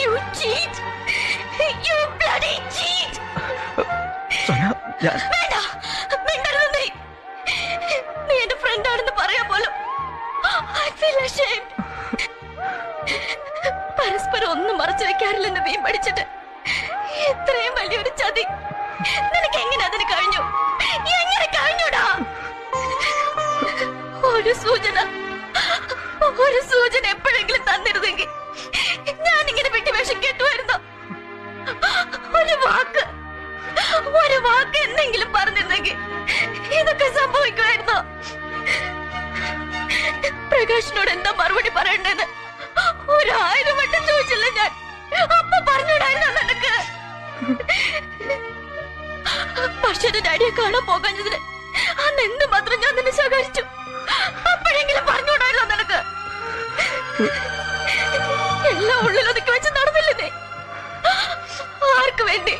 You cheat! You bloody cheat! വേണ്ട, മിണ്ടരുത് നീ. നീ എന്റെ ഫ്രണ്ട് ആണെന്ന് പറയാൻ പോലും I feel ashamed. പരസ്പരം ഒന്നും മറച്ചു വെക്കാറില്ലെന്ന് നീ പഠിച്ചിട്ട് ഇത്രയും വലിയൊരു ചതി നിനക്ക് എങ്ങനെ അതിന് കഴിഞ്ഞു? എങ്ങനെ കഴിഞ്ഞൂടാ? ഒരു സൂചന എപ്പോഴെങ്കിലും തന്നിരുന്നെങ്കിൽ ഞാനിങ്ങനെ വിട്ടുവേഷം കേട്ടുമായിരുന്നു. ഒരു വാക്ക് എന്തെങ്കിലും പറഞ്ഞിരുന്നെങ്കിൽ ഇതൊക്കെ സംഭവിക്കുമായിരുന്നു. പ്രകാശിനോട് എന്താ മറുപടി പറയണ്ടെന്ന് 1000 വട്ടം ചോദിച്ചില്ല ഞാൻ. അപ്പൊ പറഞ്ഞൂടായിരുന്നു നിനക്ക്. പക്ഷെ ഡാഡിയെ കാണാൻ പോകാഞ്ഞതിന് അന്ന് എന്തുമാത്രം ഞാൻ നിന്നെ ശകാരിച്ചു. അപ്പോഴെങ്കിലും പറഞ്ഞൂടായിരുന്നു നിനക്ക്. എല്ലാം ഉള്ളിലൊതുക്കി വെച്ച് നടന്നില്ലേ നീ? ആർക്ക് വേണ്ടി?